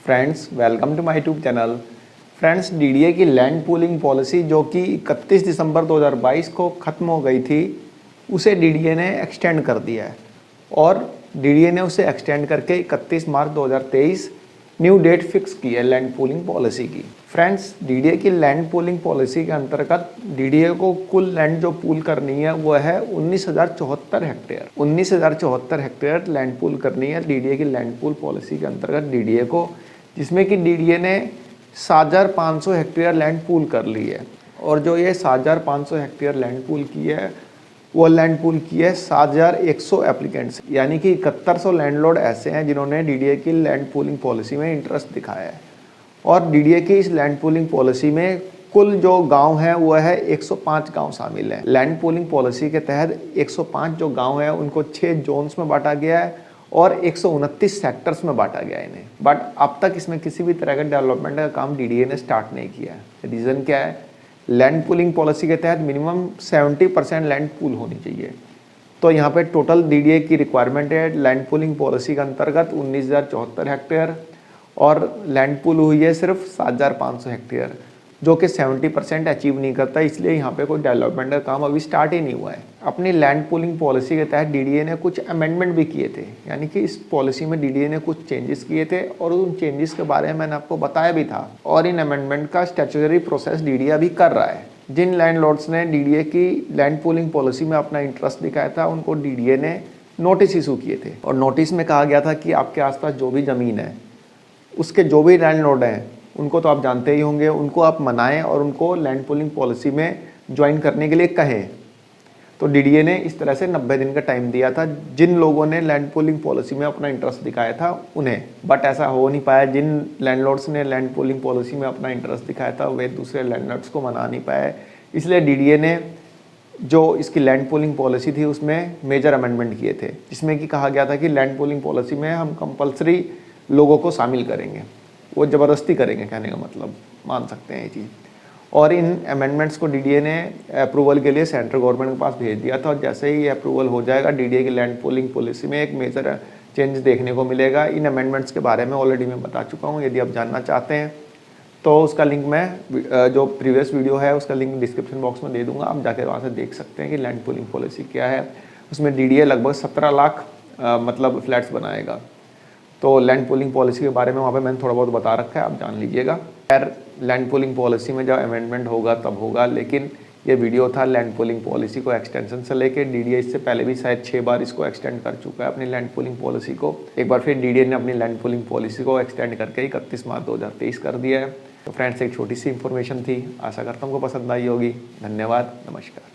Friends, welcome to my YouTube channel. Friends, DDA की land pooling policy जो कि 31 दिसंबर 2022 को ख़त्म हो गई थी, उसे डीडीए ने एक्सटेंड कर दिया है और डीडीए ने उसे एक्सटेंड करके 31 मार्च 2023 न्यू डेट फिक्स की है लैंड पूलिंग पॉलिसी की। फ्रेंड्स, डीडीए की लैंड पूलिंग पॉलिसी के अंतर्गत डीडीए को कुल लैंड जो पूल करनी है वो है 19,074 हेक्टेयर। 19,074 हेक्टेयर लैंड पूल करनी है डीडीए की लैंड पूल पॉलिसी के अंतर्गत डीडीए को, जिसमें कि डीडीए ने 7,500 हेक्टेयर लैंड पूल कर ली है। और जो ये 7,500 हेक्टेयर लैंड पूल की है वो लैंड पूल की है 7,100 एप्लीकेंट्स, यानी कि 7100 लैंडलॉर्ड ऐसे हैं जिन्होंने डीडीए की लैंड पूलिंग पॉलिसी में इंटरेस्ट दिखाया है। और डीडीए की इस लैंड पूलिंग पॉलिसी में कुल जो गांव है वो है 105 गांव शामिल हैं। लैंड पूलिंग पॉलिसी के तहत 105 जो गांव है उनको 6 जोन्स में बांटा गया है और 129 सेक्टर्स में बांटा गया है इन्हें। बट अब तक इसमें किसी भी तरह का डेवलपमेंट का काम डीडीए ने स्टार्ट नहीं किया है। रीज़न क्या है? लैंड पूलिंग पॉलिसी के तहत मिनिमम 70% लैंड पूल होनी चाहिए। तो यहाँ पे टोटल डीडीए की रिक्वायरमेंट है लैंड पूलिंग पॉलिसी के अंतर्गत 19,074 हेक्टेयर और लैंड पूल हुई है सिर्फ 7,500 हेक्टेयर, जो कि 70% अचीव नहीं करता, इसलिए यहाँ पे कोई डेवलपमेंट का काम अभी स्टार्ट ही नहीं हुआ है। अपनी लैंड पूलिंग पॉलिसी के तहत डीडीए ने कुछ अमेंडमेंट भी किए थे, यानी कि इस पॉलिसी में डीडीए ने कुछ चेंजेस किए थे और उन चेंजेस के बारे में मैंने आपको बताया भी था। और इन अमेंडमेंट का स्टैट्यूटरी प्रोसेस डीडीए अभी कर रहा है। जिन लैंडलॉर्ड्स ने डीडीए की लैंड पूलिंग पॉलिसी में अपना इंटरेस्ट दिखाया था उनको डीडीए ने नोटिस इशू किए थे और नोटिस में कहा गया था कि आपके आसपास जो भी ज़मीन है उसके जो भी लैंडलॉर्ड हैं उनको तो आप जानते ही होंगे, उनको आप मनाएं और उनको लैंड पूलिंग पॉलिसी में ज्वाइन करने के लिए कहें। तो डीडीए ने इस तरह से 90 दिन का टाइम दिया था जिन लोगों ने लैंड पूलिंग पॉलिसी में अपना इंटरेस्ट दिखाया था उन्हें। बट ऐसा हो नहीं पाया। जिन लैंडलॉर्ड्स ने लैंड पूलिंग पॉलिसी में अपना इंटरेस्ट दिखाया था वे दूसरे लैंडलॉर्ड्स को मना नहीं पाए, इसलिए डीडीए ने जो इसकी लैंड पूलिंग पॉलिसी थी उसमें मेजर अमेंडमेंट किए थे, जिसमें कि कहा गया था कि लैंड पूलिंग पॉलिसी में हम कंपलसरी लोगों को शामिल करेंगे, वो ज़बरदस्ती करेंगे, कहने का मतलब मान सकते हैं ये चीज़। और इन अमेंडमेंट्स को डीडीए ने अप्रूवल के लिए सेंट्रल गवर्नमेंट के पास भेज दिया था और जैसे ही अप्रूवल हो जाएगा डीडीए की लैंड पूलिंग पॉलिसी में एक मेजर चेंज देखने को मिलेगा। इन अमेंडमेंट्स के बारे में ऑलरेडी मैं बता चुका हूँ। यदि आप जानना चाहते हैं तो उसका लिंक मैं जो प्रीवियस वीडियो है उसका लिंक डिस्क्रिप्शन बॉक्स में दे दूँगा, आप जाकर वहाँ से देख सकते हैं कि लैंड पूलिंग पॉलिसी क्या है। उसमें डीडीए लगभग 17 लाख मतलब फ्लैट्स बनाएगा। तो लैंड पूलिंग पॉलिसी के बारे में वहाँ पे मैंने थोड़ा बहुत बता रखा है, आप जान लीजिएगा। खैर, लैंड पूलिंग पॉलिसी में जब अमेंडमेंट होगा तब होगा, लेकिन ये वीडियो था लैंड पूलिंग पॉलिसी को एक्सटेंशन से लेके। डीडीए इससे पहले भी शायद 6 बार इसको एक्सटेंड कर चुका है अपनी लैंड पूलिंग पॉलिसी को। एक बार फिर डीडीए ने अपनी लैंड पूलिंग पॉलिसी को एक्सटेंड करके 31 मार्च 2023 कर दिया है। तो फ्रेंड्स, एक छोटी सी इन्फॉर्मेशन थी, आशा करता हूँ आपको पसंद आई होगी। धन्यवाद, नमस्कार।